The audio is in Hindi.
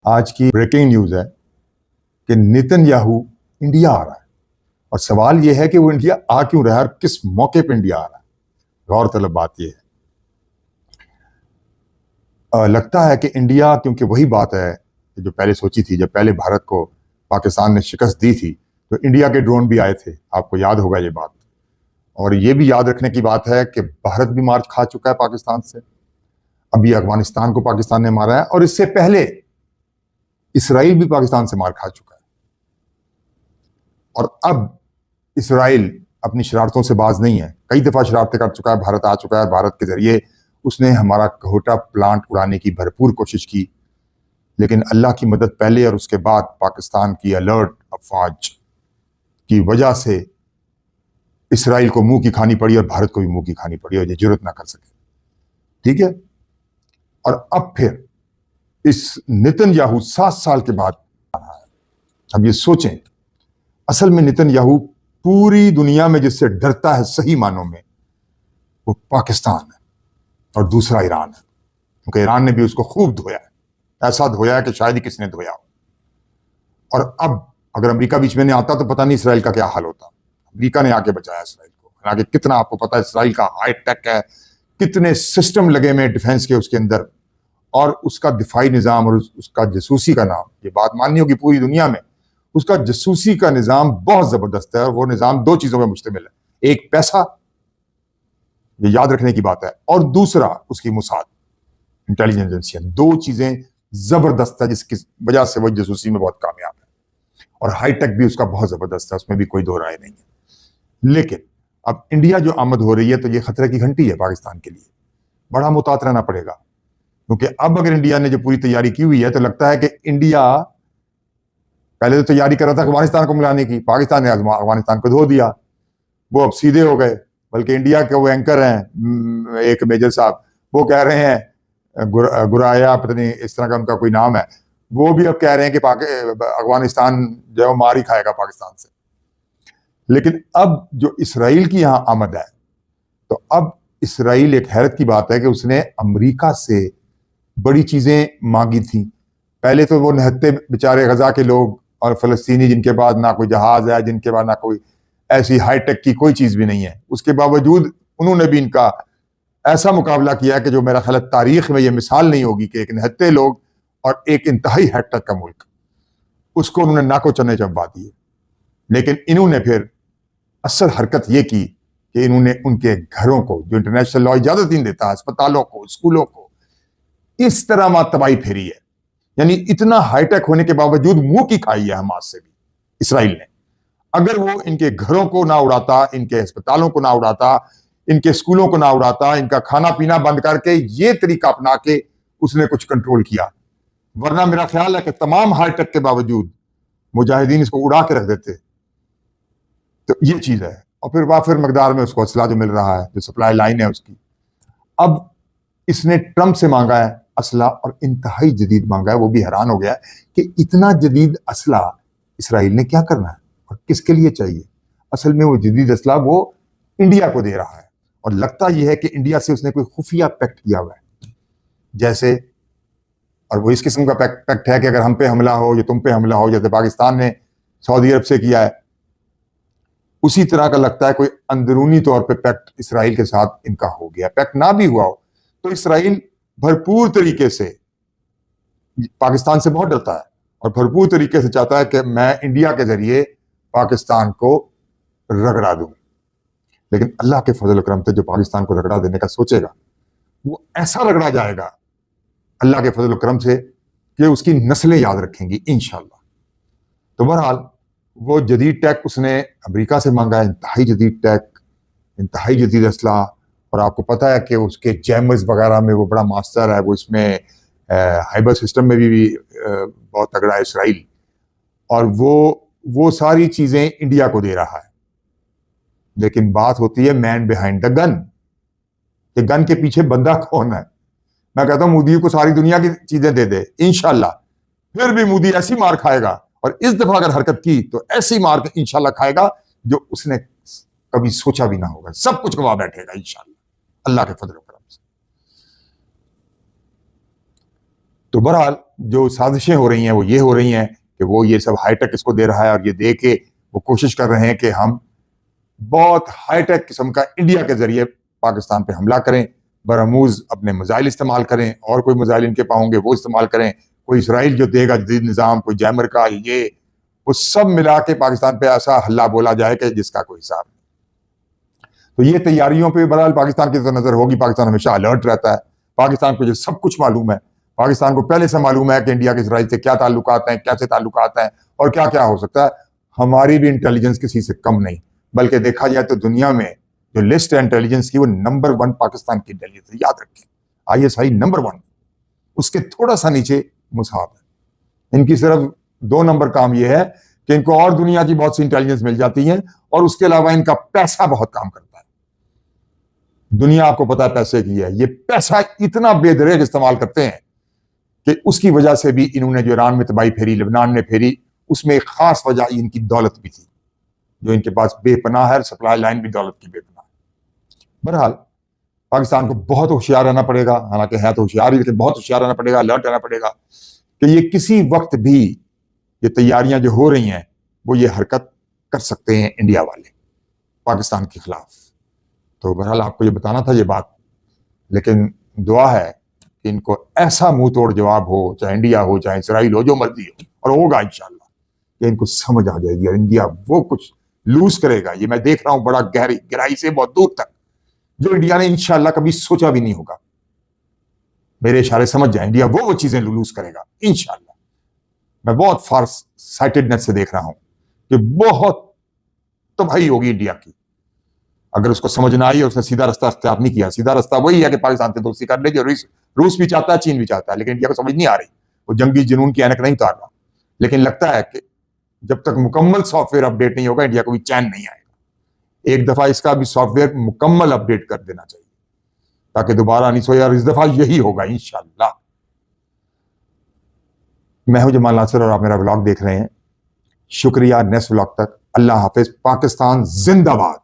आज की ब्रेकिंग न्यूज है कि नेतन्याहू इंडिया आ रहा है। और सवाल यह है कि वो इंडिया आ क्यों रहा है और किस मौके पर इंडिया आ रहा है। गौरतलब बात यह है, लगता है कि इंडिया, क्योंकि वही बात है जो पहले सोची थी, जब पहले भारत को पाकिस्तान ने शिकस्त दी थी तो इंडिया के ड्रोन भी आए थे, आपको याद होगा ये बात। और ये भी याद रखने की बात है कि भारत भी मार खा चुका है पाकिस्तान से, अभी अफगानिस्तान को पाकिस्तान ने मारा है, और इससे पहले इसराइल भी पाकिस्तान से मार खा चुका है। और अब इसराइल अपनी शरारतों से बाज नहीं है, कई दफा शरारतें कर चुका है, भारत आ चुका है, भारत के जरिए उसने हमारा घोटा प्लांट उड़ाने की भरपूर कोशिश की। लेकिन अल्लाह की मदद पहले और उसके बाद पाकिस्तान की अलर्ट अफवाज की वजह से इसराइल को मुंह की खानी पड़ी और भारत को भी मुंह की खानी पड़ी, और ये जरूरत ना कर सके। ठीक है। और अब फिर इस नेतन्याहू 7 साल के बाद आ रहा है। अब ये सोचें, असल में नेतन्याहू पूरी दुनिया में जिससे डरता है सही मानों में, वो पाकिस्तान है और दूसरा ईरान है, क्योंकि ईरान ने भी उसको खूब धोया है, ऐसा धोया है कि शायद ही किसने धोया हो। और अब अगर अमेरिका बीच में नहीं आता तो पता नहीं इसराइल का क्या हाल होता। अमेरिका ने आके बचाया इसराइल को, हालांकि कितना आपको पता है इसराइल का हाई टेक है, कितने सिस्टम लगे में डिफेंस के उसके अंदर, और उसका दिफाई निज़ाम और उसका जसूसी का नाम, ये बात माननी होगी पूरी दुनिया में, उसका जसूसी का निज़ाम बहुत ज़बरदस्त है। और वो निज़ाम 2 चीज़ों पर मुश्तमिल है, एक पैसा, ये याद रखने की बात है, और दूसरा उसकी मुसाद, इंटेलिजेंस एजेंसियां। 2 चीज़ें ज़बरदस्त है जिसकी वजह से वो जसूसी में बहुत कामयाब है, और हाईटेक भी उसका बहुत ज़बरदस्त है, उसमें भी कोई दो राय नहीं है। लेकिन अब इंडिया जो आमद हो रही है तो ये खतरे की घंटी है पाकिस्तान के लिए, बड़ा मुतात रहना पड़ेगा। क्योंकि अब अगर इंडिया ने जो पूरी तैयारी की हुई है तो लगता है कि इंडिया पहले तो तैयारी कर रहा था अफगानिस्तान को मिलाने की, पाकिस्तान ने अफगानिस्तान को धो दिया, वो अब सीधे हो गए। बल्कि इंडिया के वो एंकर हैं एक मेजर साहब, वो कह रहे हैं गुराया, पता नहीं इस तरह का उनका कोई नाम है, वो भी अब कह रहे हैं कि अफगानिस्तान जो है मार ही खाएगा पाकिस्तान से। लेकिन अब जो इसराइल की यहां आमद है, तो अब इसराइल, एक हैरत की बात है कि उसने अमेरिका से बड़ी चीजें मांगी थी। पहले तो वो निहत्ते बेचारे गजा के लोग और फलस्तीनी, जिनके पास ना कोई जहाज है, जिनके पास ना कोई ऐसी हाईटेक की कोई चीज भी नहीं है, उसके बावजूद उन्होंने भी इनका ऐसा मुकाबला किया कि जो मेरा ख्याल तारीख में ये मिसाल नहीं होगी कि एक निहत्ते लोग और एक इंतहाई हाईटेक का मुल्क, उसको उन्होंने नाको चने चबवा दिए। लेकिन इन्होंने फिर असल हरकत ये की कि इन्होंने उनके घरों को, जो इंटरनेशनल लॉ इजाजत नहीं देता, अस्पतालों को, स्कूलों को, इस तरह वहां तबाही फेरी है। यानी इतना हाईटेक होने के बावजूद मुंह की खाई है हमास से भी इसराइल ने। अगर वो इनके घरों को ना उड़ाता, इनके अस्पतालों को ना उड़ाता, इनके स्कूलों को ना उड़ाता, इनका खाना पीना बंद करके ये तरीका अपना के उसने कुछ कंट्रोल किया, वरना मेरा ख्याल है कि तमाम हाईटेक के बावजूद मुजाहिदीन इसको उड़ा के रख देते। तो ये चीज है। और फिर वाफिर मकदार में उसको असला जो मिल रहा है, जो सप्लाई लाइन है उसकी। अब इसने ट्रंप से मांगा है असला, और इंतहाई जदीद मांगा है। वो भी हैरान हो गया है कि इतना जदीद असला इसराइल ने क्या करना है और किसके लिए चाहिए। असल में वो जदीद असला वो इंडिया को दे रहा है, और लगता यह है कि इंडिया से उसने कोई खुफिया पैक्ट किया हुआ है जैसे, और वो इस किस्म का पैक्ट है कि अगर हम पे हमला हो या तुम पे हमला हो, जैसे पाकिस्तान ने सऊदी अरब से किया है, उसी तरह का लगता है कोई अंदरूनी तौर पे पैक्ट इसराइल के साथ इनका हो गया। पैक्ट ना भी हुआ हो तो इसराइल भरपूर तरीके से पाकिस्तान से बहुत डरता है और भरपूर तरीके से चाहता है कि मैं इंडिया के जरिए पाकिस्तान को रगड़ा दूं। लेकिन अल्लाह के फजल करम से जो पाकिस्तान को रगड़ा देने का सोचेगा, वो ऐसा रगड़ा जाएगा अल्लाह के फजल करम से कि उसकी नस्लें याद रखेंगी इंशाअल्लाह। तो बहरहाल वो जदीद टैक उसने अमेरिका से मांगा है, इंतहाई जदीद टैक, इंतहाई जदीद असला। और आपको पता है कि उसके जैमर्स वगैरह में वो बड़ा मास्टर है, वो इसमें हाइबर सिस्टम में भी बहुत तगड़ा है इसराइल। और वो सारी चीजें इंडिया को दे रहा है। लेकिन बात होती है मैन बिहाइंड द गन, कि गन के पीछे बंदा कौन है। मैं कहता हूं मोदी को सारी दुनिया की चीजें दे दे इंशाल्लाह, फिर भी मोदी ऐसी मार खाएगा, और इस दफा अगर हरकत की तो ऐसी मार इंशाल्लाह खाएगा जो उसने कभी सोचा भी ना होगा। सब कुछ गवा बैठेगा इंशाल्लाह अल्लाह के फजल करम से। तो बहरहाल जो साजिशें हो रही हैं वो ये हो रही हैं कि वो ये सब हाईटेक इसको दे रहा है और ये दे के वो कोशिश कर रहे हैं कि हम बहुत हाईटेक किस्म का इंडिया के जरिए पाकिस्तान पे हमला करें, बरमूज अपने मिसाइल इस्तेमाल करें और कोई मिसाइल इनके पाओगे वो इस्तेमाल करें, कोई इसराइल जो देगा जदीद निज़ाम, कोई जैमर का, ये वो सब मिला के पाकिस्तान पे ऐसा हल्ला बोला जाए कि जिसका कोई हिसाब नहीं। तो ये तैयारियों पे बहरहाल पाकिस्तान की तो नजर होगी। पाकिस्तान हमेशा अलर्ट रहता है। पाकिस्तान को जो सब कुछ मालूम है, पाकिस्तान को पहले से मालूम है कि इंडिया के इसराइल से क्या ताल्लुकात हैं, कैसे ताल्लुकात हैं और क्या क्या हो सकता है। हमारी भी इंटेलिजेंस किसी से कम नहीं, बल्कि देखा जाए तो दुनिया में जो लिस्ट है इंटेलिजेंस की वो नंबर 1 पाकिस्तान की इंटेलिजेंस है। याद रखें, ISI नंबर 1, उसके थोड़ा सा नीचे मुसाब है। इनकी सिर्फ 2 नंबर काम यह है कि इनको और दुनिया की बहुत सी इंटेलिजेंस मिल जाती है और उसके अलावा इनका पैसा बहुत काम करता है। दुनिया आपको पता है पैसे की है, ये पैसा इतना बेदरेग इस्तेमाल करते हैं कि उसकी वजह से भी इन्होंने जो ईरान में तबाही फेरी, लेबनान में फेरी, उसमें एक खास वजह इनकी दौलत भी थी जो इनके पास बेपनाह है। सप्लाई लाइन भी दौलत की बेपनाह है। बहरहाल पाकिस्तान को बहुत होशियार रहना पड़ेगा, हालांकि है तो होशियार ही, लेकिन बहुत होशियार रहना पड़ेगा, अलर्ट रहना पड़ेगा कि ये किसी वक्त भी ये तैयारियां जो हो रही हैं वो ये हरकत कर सकते हैं इंडिया वाले पाकिस्तान के खिलाफ। तो बहरहाल आपको ये बताना था ये बात, लेकिन दुआ है कि इनको ऐसा मुंह तोड़ जवाब हो, चाहे इंडिया हो चाहे इसराइल हो, जो मर्जी हो, और होगा इंशाल्लाह कि इनको समझ आ जाएगी और इंडिया वो कुछ लूज करेगा। ये मैं देख रहा हूं बड़ा गहराई से बहुत दूर तक, जो इंडिया ने इंशाल्लाह कभी सोचा भी नहीं होगा। मेरे इशारे समझ जाए, इंडिया वो चीजें लूज करेगा इंशाल्लाह। मैं बहुत फार साइटेडनेस से देख रहा हूं कि बहुत तबाही होगी इंडिया की अगर उसको समझ ना आई। उसने सीधा रास्ता अख्तियार नहीं किया। सीधा रास्ता वही है कि पाकिस्तान से दोस्ती कर ले, जो रूस भी चाहता है, चीन भी चाहता है, लेकिन इंडिया को समझ नहीं आ रही। वो जंगी जुनून की ऐनक नहीं उतार रहा, लेकिन लगता है कि जब तक मुकम्मल सॉफ्टवेयर अपडेट नहीं होगा इंडिया को भी चैन नहीं आएगा। एक दफा इसका भी सॉफ्टवेयर मुकम्मल अपडेट कर देना चाहिए ताकि दोबारा नहीं सोए, और इस दफा यही होगा इंशाल्लाह। मैं हूं जमाल नासिर और आप मेरा व्लॉग देख रहे हैं। शुक्रिया। नेक्स्ट व्लॉग तक अल्लाह हाफिज। पाकिस्तान जिंदाबाद।